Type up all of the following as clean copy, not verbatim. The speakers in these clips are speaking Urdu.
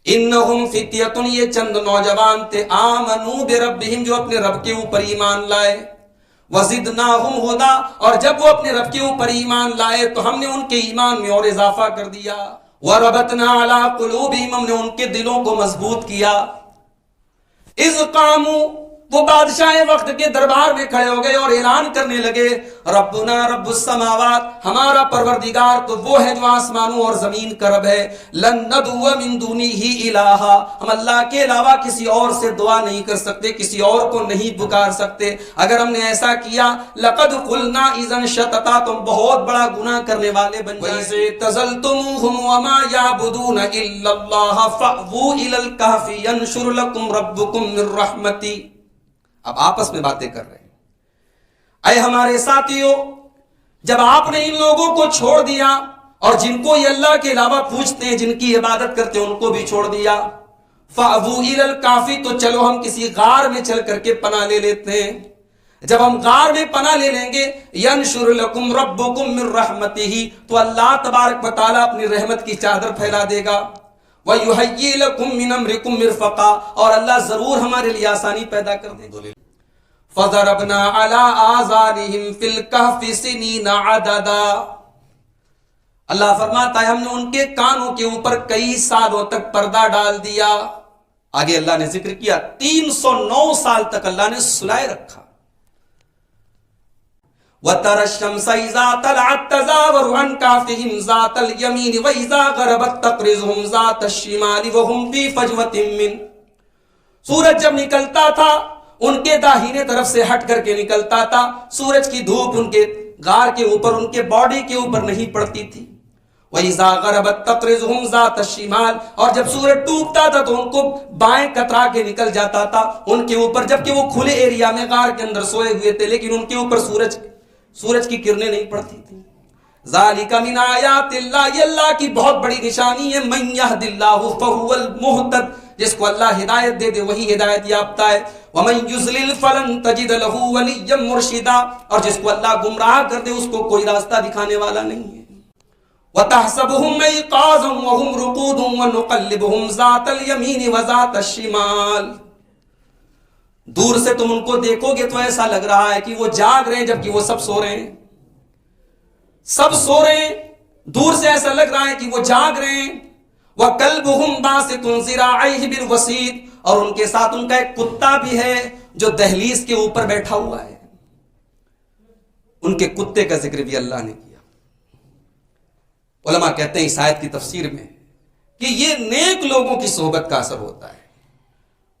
انہم فتیۃ، یہ چند نوجوان تھے، آمنوا بربہم، جو اپنے رب کے اوپر ایمان لائے، وزدناہم ہدی، اور جب وہ اپنے رب کے اوپر ایمان لائے تو ہم نے ان کے ایمان میں اور اضافہ کر دیا، وربطنا علی قلوبہم، ہم نے ان کے دلوں کو مضبوط کیا، اذ قاموا، وہ بادشاہ وقت کے دربار میں کھڑے ہو گئے اور اعلان کرنے لگے، ربنا رب السماوات، ہمارا پروردگار تو وہ ہے جو آسمانوں اور زمین کا رب ہے، لن ندعو من دونہ الہا، ہم اللہ کے علاوہ کسی اور سے دعا نہیں کر سکتے، کسی اور کو نہیں پکار سکتے، اگر ہم نے ایسا کیا لقد قلنا اذا شططا، تم بہت بڑا گناہ کرنے والے بن جائیں، وَإِذِ اعْتَزَلْتُمُوهُمْ وَمَا يَعْبُدُونَ إِلَّا اللَّهَ فَأْوُوا إِلَى الْكَهْفِ يَنشُرْ لَكُمْ رَبُّكُمْ مِنْ رَحْمَتِهِ۔ اب آپس میں باتیں کر رہے ہیں، اے ہمارے ساتھیوں، جب آپ نے ان لوگوں کو چھوڑ دیا اور جن کو یہ اللہ کے علاوہ پوجتے ہیں، جن کی عبادت کرتے ہیں، ان کو بھی چھوڑ دیا، فَأْوُوا إِلَى الْكَهْفِ، تو چلو ہم کسی غار میں چل کر کے پناہ لے لیتے ہیں، جب ہم غار میں پناہ لے لیں گے، يَنشُرْ لَكُمْ رَبُّكُمْ مِنْ رَحْمَتِهِ، تو اللہ تبارک و تعالیٰ اپنی رحمت کی چادر پھیلا دے گا، وَيُهَيِّئْ لَكُمْ مِنْ أَمْرِكُمْ مِرْفَقًا، اور اللہ ضرور ہمارے لیے آسانی پیدا کر دے گا۔ فَضَرَبْنَا عَلَىٰ آذَانِهِمْ فِي الْكَهْفِ سِنِينَ عَدَدًا، اللہ فرماتا ہے ہم نے ان کے کانوں کے اوپر کئی سالوں تک پردہ ڈال دیا۔ آگے اللہ نے ذکر کیا 309 سال تک اللہ نے سلائے رکھا۔ وَتَرَى الشَّمْسَ إِذَا طَلَعَت تَّزَاوَرُ عَنْ كَهْفِهِمْ ذَاتَ الْيَمِينِ وَإِذَا غَرَبَت تَّقْرِضُهُمْ ذَاتَ الشِّمَالِ وَهُمْ فِي فَجْوَةٍ مِّنْهُ، سورج جب نکلتا تھا ان کے داہنے طرف سے ہٹ کر کے نکلتا تھا، سورج کی دھوپ ان کے غار کے اوپر، ان کے باڈی کے اوپر نہیں پڑتی تھی، وَإِذَا غَرَبَت تَّقْرِضُهُمْ ذَاتَ الشِّمَالِ، اور جب سورج ڈوبتا تھا تو ان کو بائیں کترا کے نکل جاتا تھا ان کے اوپر، جبکہ وہ کھلے ایریا میں غار کے اندر سوئے ہوئے تھے، لیکن ان کے اوپر سورج کی کرنیں نہیں پڑتی تھی۔ ذَلِكَ مِنْ آیَاتِ اللَّهِ، یہ اللہ کی بہت بڑی نشانی ہے، مَن يَهْدِ اللَّهُ فَهُوَ الْمُهْتَدِ، جس کو اللہ ہدایت دے دے وہی ہدایت یافتہ ہے، وَمَن يُضْلِلْ فَلَن تَجِدَ لَهُ وَلِيًّا مُرْشِدًا، اور جس کو اللہ گمراہ کر دے اس کو کوئی راستہ دکھانے والا نہیں ہے۔ وَتَحْسَبُهُمْ أَيْقَاظًا وَهُمْ رُقُودٌ وَنُقَلِّبُهُمْ ذَاتَ الْيَمِينِ وَذَاتَ الشِّمَالِ، دور سے تم ان کو دیکھو گے تو ایسا لگ رہا ہے کہ وہ جاگ رہے ہیں جبکہ وہ سب سو رہے ہیں، سب سو رہے ہیں، دور سے ایسا لگ رہا ہے کہ وہ جاگ رہے ہیں۔ وَكَلْبُهُمْ بَاسِطٌ ذِرَاعَيْهِ بِالْوَسِيدِ، اور ان کے ساتھ ان کا ایک کتا بھی ہے جو دہلیز کے اوپر بیٹھا ہوا ہے، ان کے کتے کا ذکر بھی اللہ نے کیا۔ علماء کہتے ہیں اس آیت کی تفسیر میں کہ یہ نیک لوگوں کی صحبت کا اثر ہوتا ہے۔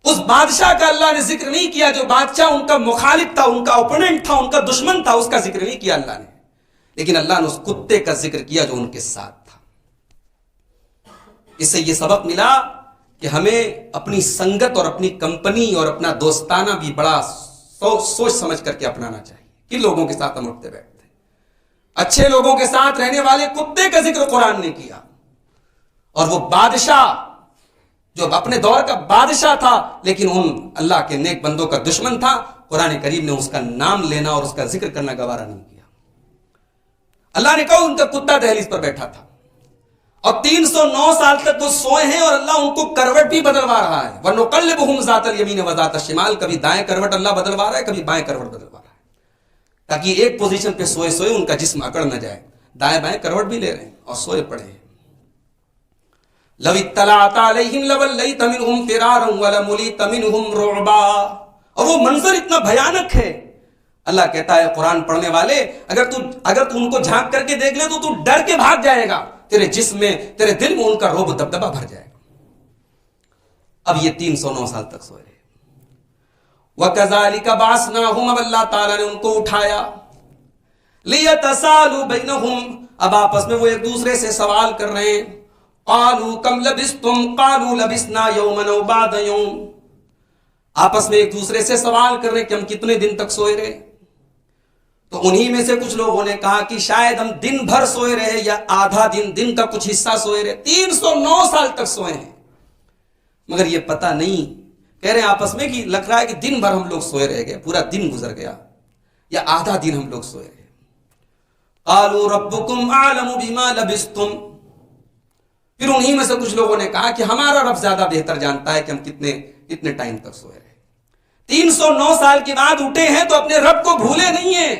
اس بادشاہ کا اللہ نے ذکر نہیں کیا جو بادشاہ ان کا مخالف تھا، ان کا اوپوننٹ تھا، ان کا دشمن تھا، اس کا ذکر نہیں کیا اللہ نے، لیکن اللہ نے اس کتے کا ذکر کیا جو ان کے ساتھ تھا۔ اس سے یہ سبق ملا کہ ہمیں اپنی سنگت اور اپنی کمپنی اور اپنا دوستانہ بھی بڑا سوچ سمجھ کر کے اپنانا چاہیے کہ لوگوں کے ساتھ ہم اٹھتے بیٹھتے ہیں۔ اچھے لوگوں کے ساتھ رہنے والے کتے کا ذکر قرآن نے کیا، اور وہ بادشاہ جو اپنے دور کا بادشاہ تھا لیکن ان اللہ کے نیک بندوں کا دشمن تھا، قرآن کریم نے اس کا نام لینا اور اس کا ذکر کرنا گوارا نہیں کیا۔ اللہ نے کہا ان کا کتا دہلیز پر بیٹھا تھا، اور 309 سال تک وہ سوئے ہیں، اور اللہ ان کو کروٹ بھی بدلوا رہا ہے۔ وَنُقَلِّبُهُمْ ذَاتَ الْيَمِينِ وَذَاتَ الشِّمَالِ، کبھی دائیں کروٹ اللہ بدلوا رہا ہے، کبھی بائیں کروٹ بدلوا رہا ہے، تاکہ ایک پوزیشن پہ سوئے سوئے ان کا جسم اکڑ نہ جائے، دائیں بائیں کروٹ بھی لے رہے ہیں اور سوئے پڑے ہیں۔ لَوِ اطَّلَعْتَ عَلَيْهِمْ لَوَلَّيْتَ مِنْهُمْ فِرَارًا وَلَمُلِئْتَ مِنْهُمْ رُعْبًا، اور وہ منظر اتنا بھیانک ہے۔ اللہ کہتا ہے قرآن پڑھنے والے اگر تو ان کو جھانک کر کے دیکھ لے تو ڈر کے بھاگ جائے گا، تیرے جسم میں، تیرے دل میں ان کا رعب دبدبہ بھر جائے گا۔ اب یہ 309 سال تک سوئے رہے۔ وَكَذَلِكَ بَعَثْنَاهُمْ، اب اللہ تعالیٰ نے ان کو اٹھایا، لِيَتَسَالُوا بَيْنَهُمْ، اب آپس میں وہ ایک دوسرے سے سوال کر رہے ہیں، قَالُوا كَمْ لَبِثْتُمْ قَالُوا لَبِثْنَا يَوْمًا أَوْ بَعْضَ يَوْمٍ، آپس میں ایک دوسرے سے سوال کر رہے ہیں کہ ہم کتنے دن تک سوئے رہے۔ تو انہی میں سے کچھ لوگوں نے کہا کہ شاید ہم دن بھر سوئے رہے یا آدھا دن کا کچھ حصہ سوئے رہے۔ 309 سال تک سوئے ہیں، مگر یہ پتہ نہیں، کہہ رہے ہیں آپس میں کہ لگ رہا ہے کہ دن بھر ہم لوگ سوئے رہ گئے، پورا دن گزر گیا، یا آدھا دن ہم لوگ سوئے رہے۔ قالوا ربکم اعلم بما لبثتم پھر انہی میں سے کچھ لوگوں نے کہا کہ ہمارا رب زیادہ بہتر جانتا ہے کہ ہم کتنے ٹائم تک سوئے رہے. 309 سال کے بعد اٹھے ہیں تو اپنے رب کو بھولے نہیں ہیں,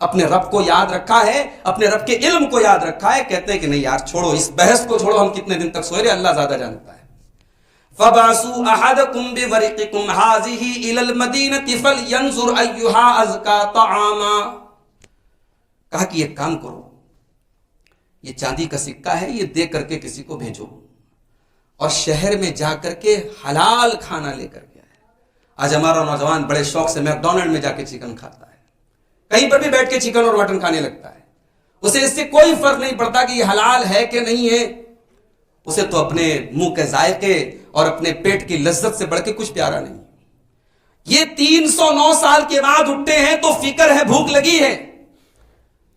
اپنے رب کو یاد رکھا ہے, اپنے رب کے علم کو یاد رکھا ہے. کہتے ہیں کہ نہیں یار چھوڑو اس بحث کو, چھوڑو, ہم کتنے دن تک سوئے رہے, اللہ زیادہ جانتا ہے. فَبَعْثُوا أَحَدَكُمْ بِوَرِقِكُمْ هَٰذِهِ إِلَى الْمَدِينَةِ فَلْيَنظُرْ أَيُّهَا أَزْكَىٰ طَعَامًا. کہا کہ یہ کام کرو, یہ چاندی کا سکہ ہے, یہ دے کر کے کسی کو بھیجو اور شہر میں جا کر کے حلال کھانا لے کر کے آئے. آج ہمارا نوجوان بڑے شوق سے میکڈونلڈ میں جا کے چکن کھاتا ہے, کہیں پر بھی بیٹھ کے چکن اور مٹن کھانے لگتا ہے. اسے اس سے کوئی فرق نہیں پڑتا کہ یہ حلال ہے کہ نہیں ہے, اسے تو اپنے منہ کے ذائقے اور اپنے پیٹ کی لذت سے بڑھ کے کچھ پیارا نہیں. یہ 309 سال کے بعد اٹھتے ہیں تو فکر ہے, بھوک لگی ہے,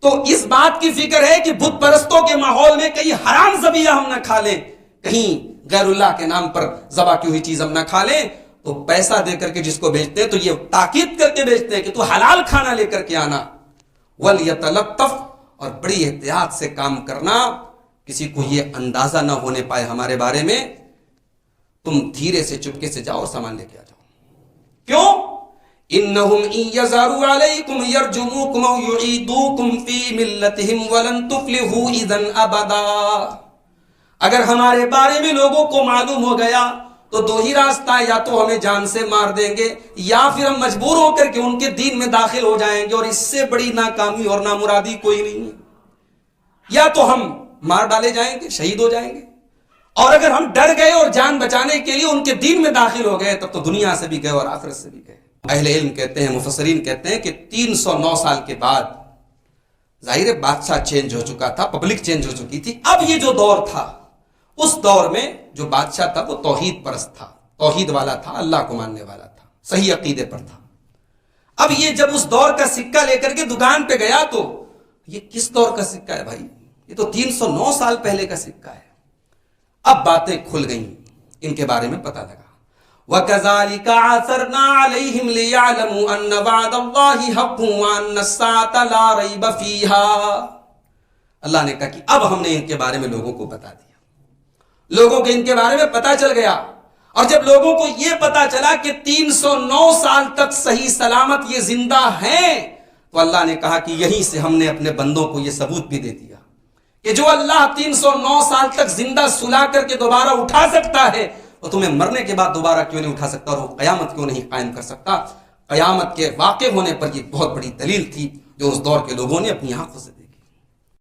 تو اس بات کی فکر ہے کہ بت پرستوں کے ماحول میں کہیں حرام ذبیحہ ہم نہ کھا لیں, کہیں غیر اللہ کے نام پر ذبح کی ہوئی چیز ہم نہ کھا لیں. تو پیسہ دے کر کے جس کو بیچتے ہیں تو یہ تاکید کر کے بیچتے ہیں کہ تو حلال کھانا لے کر کے آنا. وَلْيَتَلَطَّفْ, اور بڑی احتیاط سے کام کرنا, کسی کو یہ اندازہ نہ ہونے پائے ہمارے بارے میں. تم دھیرے سے چپکے سے جاؤ, سامان لے کے آ جاؤ. کیوں؟ انہم ان یظہروا علیکم یرجموکم او یعیدوکم فی ملتہم ولن تفلحوا اذن ابدا. اگر ہمارے بارے میں لوگوں کو معلوم ہو گیا تو دو ہی راستہ ہے, یا تو ہمیں جان سے مار دیں گے یا پھر ہم مجبور ہو کر کے ان کے دین میں داخل ہو جائیں گے, اور اس سے بڑی ناکامی اور نامرادی کوئی نہیں ہے. یا تو ہم مار ڈالے جائیں گے, شہید ہو جائیں گے, اور اگر ہم ڈر گئے اور جان بچانے کے لیے ان کے دین میں داخل ہو گئے تب تو دنیا سے بھی گئے اور آخرت سے بھی گئے. اہل علم کہتے ہیں, مفسرین کہتے ہیں کہ 309 سال کے بعد ظاہر بادشاہ چینج ہو چکا تھا, پبلک چینج ہو چکی تھی. اب یہ جو دور تھا, اس دور میں جو بادشاہ تھا وہ توحید پرست تھا, توحید والا تھا, اللہ کو ماننے والا تھا, صحیح عقیدے پر تھا. اب یہ جب اس دور کا سکہ لے کر کے دکان پہ گیا تو یہ کس دور کا سکہ ہے بھائی, یہ تو 309 سال پہلے کا سکہ ہے. اب باتیں کھل گئیں, ان کے بارے میں پتہ لگا. وَكَذَلِكَ عَثَرْنَا عَلَيْهِمْ لِيَعْلَمُوا أَنَّ وَعْدَ اللَّهِ حَقٌّ وَأَنَّ السَّاعَةَ لَا رَيْبَ فِيهَا. اللہ نے کہا کہ اب ہم نے ان کے بارے میں لوگوں کو بتا دیا, لوگوں کو ان کے بارے میں پتا چل گیا. اور جب لوگوں کو یہ پتا چلا کہ 309 سال تک صحیح سلامت یہ زندہ ہیں, تو اللہ نے کہا کہ یہیں سے ہم نے اپنے بندوں کو یہ ثبوت بھی دے دیا کہ جو اللہ 309 سال تک زندہ سلا کر کے دوبارہ اٹھا سکتا ہے, وہ تمہیں مرنے کے بعد دوبارہ کیوں نہیں اٹھا سکتا, اور وہ قیامت کیوں نہیں قائم کر سکتا. قیامت کے واقع ہونے پر یہ بہت بڑی دلیل تھی جو اس دور کے لوگوں نے اپنی آنکھوں سے دیکھی.